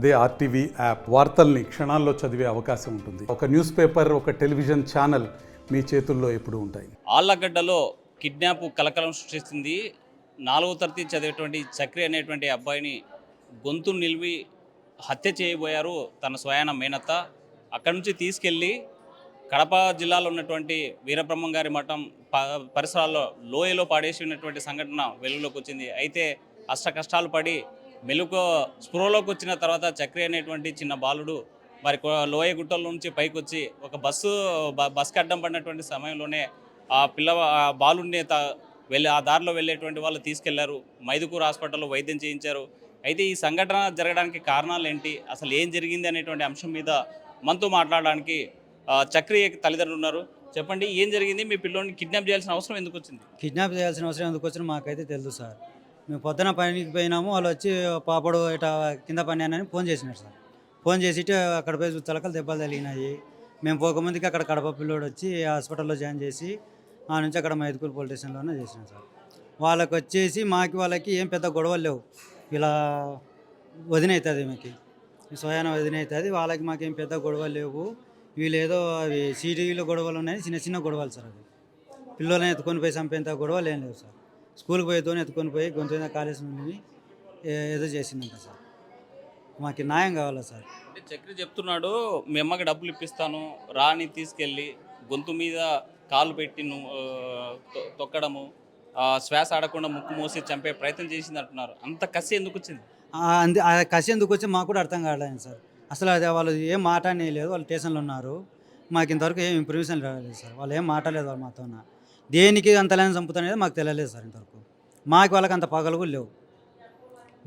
అదే RTV app వార్తల్ని క్షణాల్లో చదివే అవకాశం ఉంటుంది. ఒక న్యూస్ పేపర్, ఒక టెలివిజన్ ఛానల్ మీ చేతుల్లో ఎప్పుడూ ఉంటాయి. ఆళ్లగడ్డలో కిడ్నాప్ కలకలం సృష్టిస్తుంది. 4వ తరగతి చదివేటువంటి చక్రి అనేటువంటి అబ్బాయిని గొంతు నిలివి హత్య చేయబోయారు తన స్వయాన మేనత్త. అక్కడి నుంచి తీసుకెళ్ళి కడప జిల్లాలో ఉన్నటువంటి వీరబ్రహ్మం గారి మఠం పరిసరాల్లో లోయలో పాడేసి ఉన్నటువంటి సంఘటన వెలుగులోకి వచ్చింది. అయితే అష్ట కష్టాలు పడి మెలుగు స్పృహలోకి వచ్చిన తర్వాత చక్రి అనేటువంటి చిన్న బాలుడు మరి లోయ గుట్టల నుంచి పైకి వచ్చి ఒక బస్కి అడ్డం పడినటువంటి సమయంలోనే ఆ బాలుడిని వెళ్ళి ఆ దారిలో వెళ్ళేటువంటి వాళ్ళు తీసుకెళ్లారు. మైదుకూరు హాస్పిటల్లో వైద్యం చేయించారు. అయితే ఈ సంఘటన జరగడానికి కారణాలు ఏంటి, అసలు ఏం జరిగింది అనేటువంటి అంశం మీద మనతో మాట్లాడడానికి చక్రి తల్లిదండ్రులు ఉన్నారు. చెప్పండి, ఏం జరిగింది? మీ పిల్లోని కిడ్నాప్ చేయాల్సిన అవసరం ఎందుకు వచ్చింది? కిడ్నాప్ చేయాల్సిన అవసరం ఎందుకు వచ్చినా మాకైతే తెలుసు సార్. మేము పొద్దున పనికి పోయినాము, వాళ్ళు వచ్చి పాపడు ఇట్లా కింద పడినానని ఫోన్ చేసినారు సార్. ఫోన్ చేసి అక్కడ పోయి తలకలు దెబ్బలు తగిలినాయి. మేము పోకముందుకి అక్కడ కడప పిల్లోడు వచ్చి హాస్పిటల్లో జాయిన్ చేసి ఆ నుంచి అక్కడ మైదుకూరు పోలీస్ స్టేషన్లోనే చేసినాం సార్. వాళ్ళకి వచ్చేసి వాళ్ళకి ఏం పెద్ద గొడవలు లేవు. ఇలా వదిన అవుతుంది, ఈమెకి స్వయాన వదిన అవుతుంది. వాళ్ళకి మాకేం పెద్ద గొడవలు లేవు. వీళ్ళు ఏదో అవి సిటీవీలో గొడవలు ఉన్నాయి, చిన్న చిన్న గొడవలు సార్. అవి పిల్లలని ఎత్తుకొని పోయి చంపేంత గొడవలు ఏం లేవు సార్. స్కూల్కి పోయేతోనే ఎత్తుకొని పోయి గొంతు కాలేజ్ నుండి ఏదో చేసిందంట సార్. మాకు న్యాయం కావాలా సార్. అంటే చక్రి చెప్తున్నాడు, మీ అమ్మకి డబ్బులు ఇప్పిస్తాను రాని తీసుకెళ్ళి గొంతు మీద కాలు పెట్టి తొక్కడము, శ్వాస ఆడకుండా ముక్కు మూసి చంపే ప్రయత్నం చేసింది అంటున్నారు. అంత కసి ఎందుకు వచ్చింది? ఆ కసి ఎందుకు వచ్చి మాకు కూడా అర్థం కావట్లేదు సార్. అసలు అది వాళ్ళు ఏం మాట్లాడలేదు. వాళ్ళు స్టేషన్లో ఉన్నారు. మాకు ఇంతవరకు ఏం ఇంప్రూవ్షన్ రాలేదు సార్. వాళ్ళు ఏం మాట్లాడలేదు వాళ్ళు మాతో. దేనికి అంతలేని చంపుతానేది మాకు తెలియలేదు సార్. ఇంతవరకు మాకు వాళ్ళకి అంత పగలు కూడా లేవు.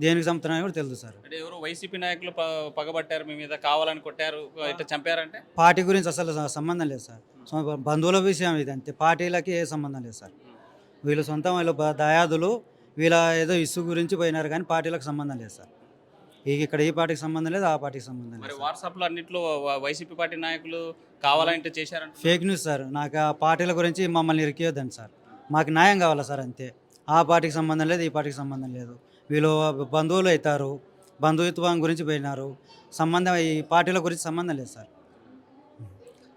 దేనికి చంపుతున్నాయని కూడా తెలుసు సార్. అంటే ఎవరు వైసీపీ నాయకులు పగబట్టారు, మీ మీద కావాలని కొట్టారు, ఇట్లా చంపారంటే? పార్టీ గురించి అసలు సంబంధం లేదు సార్. బంధువుల విషయం ఇది అంతే. పార్టీలకి ఏ సంబంధం లేదు సార్. వీళ్ళు సొంతం వీళ్ళు దయాదులు, వీళ్ళ ఏదో ఇష్యూ గురించి పోయినారు కానీ పార్టీలకు సంబంధం లేదు సార్. ఇక్కడ ఈ పార్టీకి సంబంధం లేదు, ఆ పార్టీకి సంబంధం లేదు. వాట్సాప్లో అన్నింటిలో వైసీపీ పార్టీ నాయకులు కావాలంటే చేశారంట. Fake news sir. నాకు ఆ పార్టీల గురించి మమ్మల్ని ఇరికియొద్దండి సార్. మాకు న్యాయం కావాలా సార్, అంతే. ఆ పార్టీకి సంబంధం లేదు, ఈ పార్టీకి సంబంధం లేదు. వీళ్ళు బంధువులు అవుతారు, బంధుత్వం గురించి పోయినారు. సంబంధం ఈ పార్టీల గురించి సంబంధం లేదు సార్.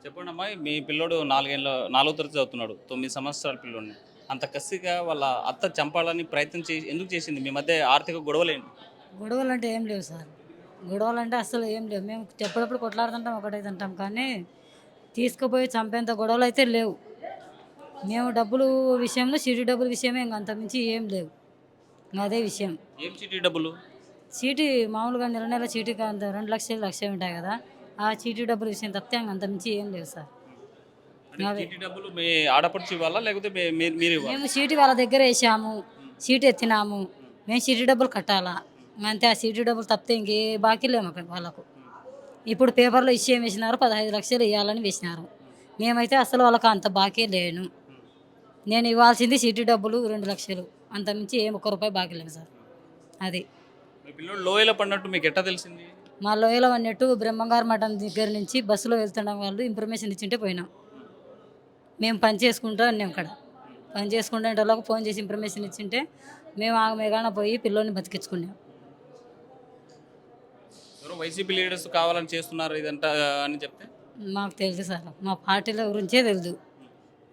చెప్పండి అమ్మాయి, మీ పిల్లోడు 4వ తరగతి చదువుతున్నాడు, 9 సంవత్సరాల పిల్లోడిని. అంత కసిగా వాళ్ళ అత్త చంపాలని ప్రయత్నం ఎందుకు చేసింది? మీ మధ్య ఆర్థిక గొడవలేంటి? గొడవలు అంటే ఏం లేవు సార్. గొడవలు అంటే అసలు ఏం లేవు. మేము ఎప్పుడప్పుడు కొట్లాడుతుంటాం, ఒకటైతే అంటాం, కానీ తీసుకుపోయి చంపేంత గొడవలు అయితే లేవు. మేము డబ్బులు విషయంలో చీటీ డబ్బుల విషయమే, ఇంక అంతమించి ఏం లేవు. అదే విషయం. ఏం చీటీ డబ్బులు? చీటీ మామూలుగా నెల చీటీకి అంత 2 లక్షలు 1,00,000 ఉంటాయి కదా, ఆ చీటీ డబ్బుల విషయం తప్పితే అంతమించి ఏం లేవు సార్. చీటీ డబ్బులు మీ ఆడపడుచు ఇవ్వాలా లేకపోతే మీరు? మేము చీటీ వాళ్ళ దగ్గర వేసాము, చీటీ ఎత్తినాము, మేము చీటీ డబ్బులు కట్టాలా అంతే. ఆ చీటీ డబ్బులు తప్పితే ఇంకే బాకీ లేము వాళ్ళకు. ఇప్పుడు పేపర్లో ఇష్యం వేసినారు, 15 లక్షలు ఇవ్వాలని వేసినారు. మేమైతే అసలు వాళ్ళకి అంత బాకీ లేను. నేను ఇవ్వాల్సింది చీటీ డబ్బులు 2 లక్షలు, అంతమించి ఏం ₹1 బాకీ లేవు సార్. అది మీ పిల్లలు లోయలో పడినట్టు మీకు ఎట్లా తెలిసింది? మా లోయలో అన్నట్టు బ్రహ్మంగారు మఠం దగ్గర నుంచి బస్సులో వెళ్తున్నాం, వాళ్ళు ఇన్ఫర్మేషన్ ఇచ్చింటే పోయినాం. మేము పని చేసుకుంటూ ఉన్నాం. ఇక్కడ పని చేసుకుంటే వాళ్ళకి ఫోన్ చేసి ఇన్ఫర్మేషన్ ఇచ్చింటే మేము మేఘాన పోయి పిల్లోని బతికించుకున్నాం. వైసీపీ లీడర్స్ కావాలని చేస్తున్నారు ఇదంతా అని చెప్తే మాకు తెలుసు సార్. మా పార్టీల గురించే తెలుసు.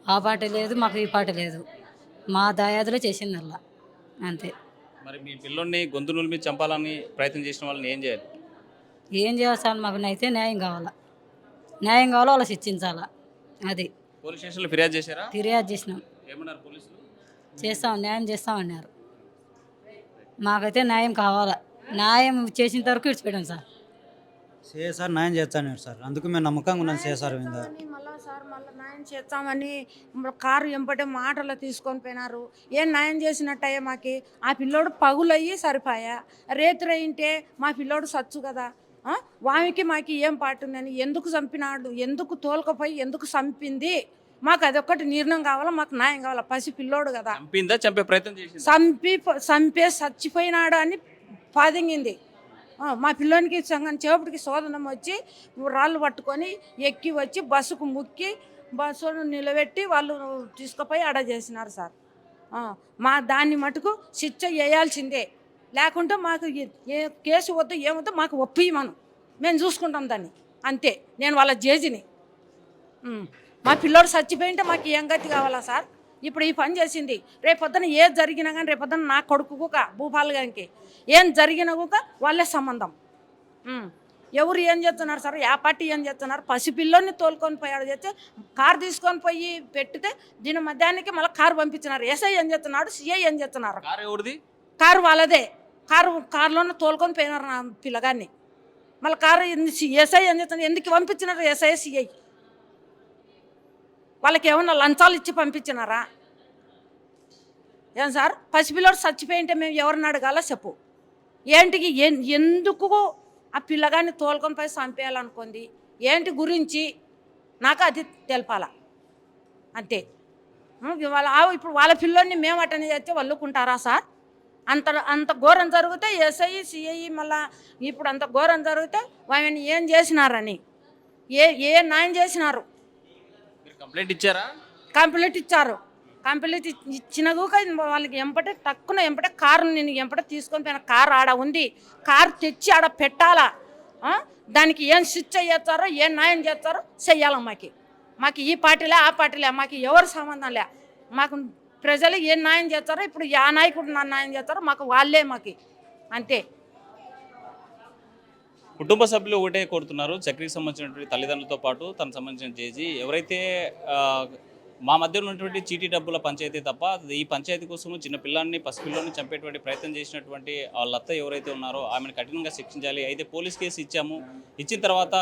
ఆ పార్టీ లేదు, మాకు ఈ పార్టీ లేదు. మా దాయాదులే చేసింది అలా, అంతే. మరి మీ పిల్లోని గొంతు నులిమి చంపాలని ప్రయత్నం చేసిన వాళ్ళని ఏం చేయాలి? ఏం చేయాలి సార్? మాకు అయితే న్యాయం కావాలా, న్యాయం కావాలా, వాళ్ళకి శిక్షించాలా. అది పోలీస్ స్టేషన్లో ఫిర్యాదు చేశారా? ఫిర్యాదు చేసినాం. ఏమన్నారు పోలీసులు? చేస్తాం, న్యాయం చేస్తామన్నారు. మాకైతే న్యాయం కావాలా. న్యాయం చేసిన వరకు విడిచిపెట్టాం సార్. సార్ న్యాయం చేస్తాను సార్, అందుకు మేము నమ్మకంగా ఉన్నాం సార్. మళ్ళీ న్యాయం చేస్తామని కారు ఎంపటే మాటలు తీసుకొని పోయినారు. ఏం న్యాయం చేసినట్టయ్యా మాకి? ఆ పిల్లోడు పగులయ్యి సరిపోయా, రేతురైంటే మా పిల్లోడు సచ్చు కదా. వామికి మాకి ఏం పాటుందని, ఎందుకు చంపినాడు, ఎందుకు తోలుకపోయి ఎందుకు చంపింది, మాకు అదొక్కటి నిర్ణయం కావాలా, మాకు న్యాయం కావాలా. పసి పిల్లోడు కదా, చంపే ప్రయత్నం చేసి చంపే చచ్చిపోయినాడు అని పాదింగింది. మా పిల్లోనికి చేపటికి శోధనం వచ్చి రాళ్ళు పట్టుకొని ఎక్కి వచ్చి బస్సుకు ముక్కి బస్సును నిలబెట్టి వాళ్ళు తీసుకుపోయి అడ చేసినారు సార్. మా దాన్ని మటుకు శిక్ష వేయాల్సిందే. లేకుంటే మాకు ఏ కేసు వద్దు ఏమొద్దు మాకు ఒప్పియమను, మేము చూసుకుంటాం దాన్ని, అంతే. నేను వాళ్ళ జేజిని. మా పిల్లోడు చచ్చిపోయింటే మాకు ఏం గతి కావాలా సార్? ఇప్పుడు ఈ పని చేసింది, రేపొద్దున ఏది జరిగినా కానీ రేపొద్దున నా కొడుకు కూక భూపాల్ గారికి ఏం జరిగినా కూక వాళ్ళే సంబంధం. ఎవరు ఏం చేస్తున్నారు సార్? ఆ పార్టీ ఏం చేస్తున్నారు? పసిపిల్లోని తోలుకొని పోయాడు చేస్తే కారు తీసుకొని పోయి పెట్టితే దీని మధ్యాహ్నానికి మళ్ళీ కారు పంపించినారు. ఎస్ఐ ఏం చేస్తున్నాడు, సిఐ ఏం చేస్తున్నారు? కారు ఎవరిది? కారు వాళ్ళదే. కారులోనే తోలుకొని పోయినారు నా పిల్లగాన్ని. మళ్ళీ కారు ఎస్ఐ ఏం చేస్తున్నారు? ఎందుకు పంపించినారు ఎస్ఐ సిఐ? వాళ్ళకి ఏమన్నా లంచాలు ఇచ్చి పంపించినారా? ఏం సార్? పసిపిల్లోడు చచ్చిపోయింటే మేము ఎవరిని అడగాలో చెప్పు. ఏంటికి ఎందుకు ఆ పిల్లగాన్ని తోలుకొని పోయి చంపేయాలనుకుంది ఏంటి గురించి నాకు అది తెలపాల, అంతే. ఇప్పుడు వాళ్ళ పిల్లోడిని మేము అటెండ్ చేస్తే వాళ్ళుకుంటారా సార్? అంత ఘోరం జరిగితే ఎస్ఐ సిఐ మళ్ళా ఇప్పుడు అంత ఘోరం జరిగితే వాళ్ళని ఏం చేసినారని ఏ న్యాయం చేసినారు? కంప్లైంట్ ఇచ్చారా? కంప్లైంట్ ఇచ్చారు. కంప్లైంట్ ఇచ్చినాక వాళ్ళకి ఎంపటే కారు నేను ఎంపటే తీసుకొని పోయిన కారు ఆడ ఉంది. కారు తెచ్చి ఆడ పెట్టాలా? దానికి ఏం శిక్ష చేస్తారో ఏం న్యాయం చేస్తారో చెయ్యాల. మాకు ఈ పార్టీలే ఆ పార్టీలే మాకు ఎవరు సంబంధం లే. మాకు ప్రజలు ఏం న్యాయం చేస్తారో ఇప్పుడు ఆ నాయకుడు నా న్యాయం చేస్తారో మాకు వాళ్ళే అంతే. కుటుంబ సభ్యులు ఒకటే కోరుతున్నారు, చక్రికి సంబంధించినటువంటి తల్లిదండ్రులతో పాటు తనకు సంబంధించిన జేజీ ఎవరైతే మా మధ్య ఉన్నటువంటి చీటీ డబ్బుల పంచాయతీ తప్ప ఈ పంచాయతీ కోసం చిన్న పిల్లాన్ని పసిపిల్లాన్ని చంపేటువంటి ప్రయత్నం చేసినటువంటి వాళ్ళ అత్త ఎవరైతే ఉన్నారో ఆమెను కఠినంగా శిక్షించాలి. అయితే పోలీస్ కేసు ఇచ్చిన తర్వాత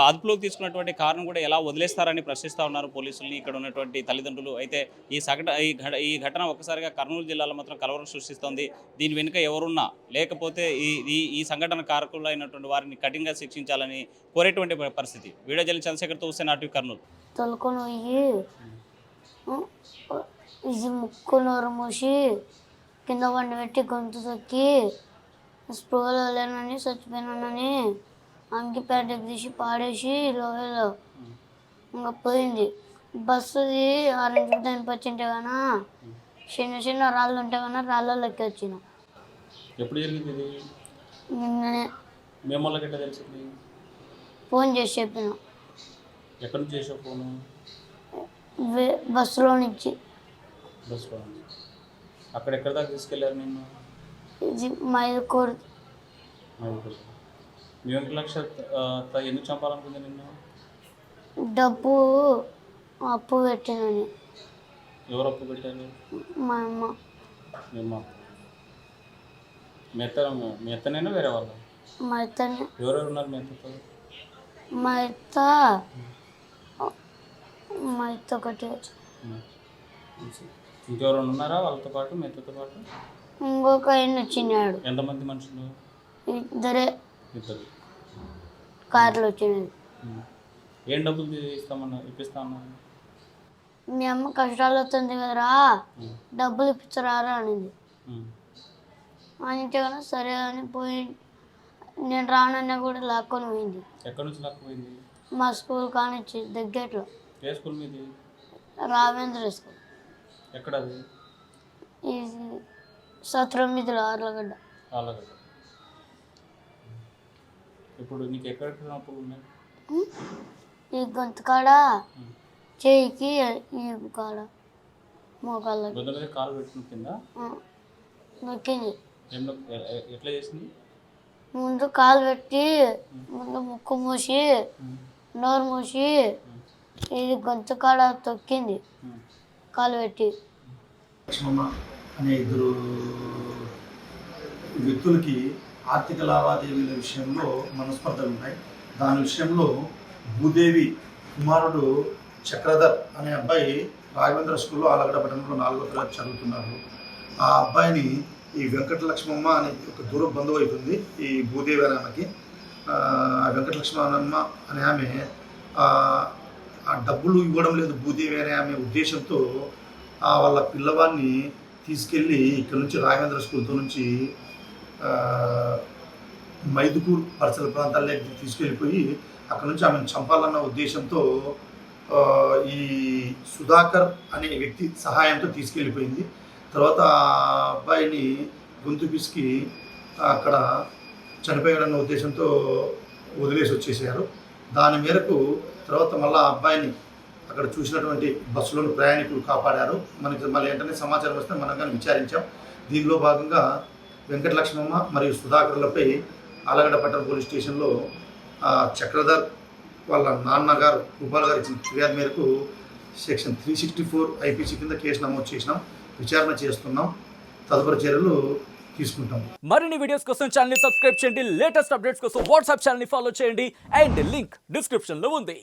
అదుపులోకి తీసుకున్నటువంటి కారణం కూడా ఎలా వదిలేస్తారని ప్రశ్నిస్తూ ఉన్నారు పోలీసుల్ని ఇక్కడ ఉన్నటువంటి తల్లిదండ్రులు. అయితే ఈ ఘటన ఒక్కసారిగా కర్నూలు జిల్లాలో మాత్రం కలవరం సృష్టిస్తోంది. దీని వెనుక ఎవరున్నా లేకపోతే ఈ సంఘటన కారకులు అయినటువంటి వారిని కఠినంగా శిక్షించాలని కోరేటువంటి పరిస్థితి. వీడియో జర్నలిస్ట్ చంద్రశేఖర్తో హుస్సేన్, ఆర్టీవీ, కర్నూలు. తొలుకొని పోయి ఇది ముక్కు నోరు మూసి కింద వండి పెట్టి గొంతు తొక్కి స్పృహలో లేనని చచ్చిపోయినానని అంగి ప్యాంటుకి తీసి పాడేసి లోయలో ఇంకా పోయింది. బస్సుది ఆరెంజ్ దానికి వచ్చింటే కన్నా చిన్న రాళ్ళు ఉంటే కన్నా రాళ్ళలోకి వచ్చిన. ఎప్పుడు జరిగింది? నిన్ననే తెలిసింది. ఫోన్ చేసి చెప్పిన. ఎక్కడి నుంచి చేసావు ఫోను? బస్సులో నుంచి. బస్సులో నుంచి అక్కడ ఎక్కడి దాకా తీసుకెళ్ళారు నిన్ను? ఇది మైదుకూరు. మీ వెంకట లక్ష ఎందుకు చంపాలనుకుంది నిన్ను? డబ్బు అప్పు పెట్టినని. ఎవరు అప్పు పెట్టారు? మా అమ్మ. మీ అమ్మ. మీ అత్తనైనా వేరే వాళ్ళు? మా అత్తనే. ఎవరెవరు ఉన్నారు మీ అత్తతో? మా అత్త ఒకటి. ఇంకెవరైనా ఉన్నారా వాళ్ళతో పాటు మీ అత్తతో పాటు? ఇంకొక ఆయన వచ్చినాడు. ఎంతమంది మనుషులు? ఇద్దరు కార్లు వచ్చినది. ఏం డబ్బులు ఇప్పిస్తామన్నా? మీ అమ్మ కష్టాలు వస్తుంది కదరా, డబ్బులు ఇప్పించరారా అనింది. అంటే కదా సరే అని పోయి నేను రానన్నా కూడా లాక్కొని పోయింది. ఎక్కడి నుంచి లాక్కుపోయింది? మా స్కూల్ కానిచ్చి దగ్గరలో. ఏ స్కూల్ మీది? రావేంద్ర స్కూల్. ఎక్కడ అది? ఈ సత్రం మీదలో ఆర్లగడ్డ. ఇప్పుడు నీకు ఎక్కడ నొప్పులు ఉన్నాయి? ఈ గొంతు కాడ, చేయికి, ఈ కాడ, మోకాళ్ళకి. గొంతు మీద కాలు పెట్టి కింద నొక్కింది. ఎట్లా చేసింది? ముందు కాలు పెట్టి ముందు ముక్కు మూసి నోరు మూసి ఇది గొంతు కాడ తొక్కింది కాలు పెట్టి. లక్ష్మమ్మ అనే ఇద్దరు వ్యక్తులకి ఆర్థిక లావాదేవీల విషయంలో మనస్పర్ధలు ఉన్నాయి. దాని విషయంలో భూదేవి కుమారుడు చక్రధర్ అనే అబ్బాయి రాఘవేంద్ర స్కూల్లో ఆలగడ్డ పట్టణంలో 4వ తరగతి చదువుతున్నారు. ఆ అబ్బాయిని ఈ వెంకట లక్ష్మమ్మ అనే ఒక దూర బంధువు అవుతుంది ఈ భూదేవి అనే ఆమెకి. ఆ వెంకట లక్ష్మమ్మ అనే ఆమె ఆ డబ్బులు ఇవ్వడం లేదు భూదేవి అనే ఆమె ఉద్దేశంతో వాళ్ళ పిల్లవాడిని తీసుకెళ్ళి ఇక్కడ నుంచి రాఘవేంద్ర స్కూల్తో నుంచి మైదుకూరు పరిసర ప్రాంతాల్లోకి తీసుకెళ్ళిపోయి అక్కడ నుంచి ఆమెను చంపాలన్న ఉద్దేశంతో ఈ సుధాకర్ అనే వ్యక్తి సహాయంతో తీసుకెళ్ళిపోయింది. తర్వాత ఆ అబ్బాయిని గొంతు పిసికి అక్కడ చనిపోయాడన్న ఉద్దేశంతో వదిలేసి వచ్చేసారు. దాని మేరకు తర్వాత మళ్ళీ ఆ అబ్బాయిని అక్కడ చూసినటువంటి బస్సులోని ప్రయాణికులు కాపాడారు. మనకి మళ్ళీ వెంటనే సమాచారం వస్తే మనం కానీ విచారించాం. దీనిలో భాగంగా వెంకటలక్ష్మమ్మ మరియు సుధాకర్లపై ఆలగడ్డ పట్టణ పోలీస్ స్టేషన్లో చక్రధర్ వాళ్ళ నాన్నగారు గోపాల్ గారు ఇచ్చిన ఫిర్యాదు మేరకు సెక్షన్ 364 ఐపీసీ కింద కేసు నమోదు చేసినాం. విచారణ చేస్తున్నాం. తదుపరి చర్యలు తీసుకుంటాం. మరిన్ని వీడియోస్ కోసం ఛానల్ ని సబ్స్క్రైబ్ చేయండి. లేటెస్ట్ అప్డేట్స్ కోసం వాట్సాప్ ఛానల్ ని ఫాలో చేయండి. అండ్ లింక్ డిస్క్రిప్షన్ లో ఉంది.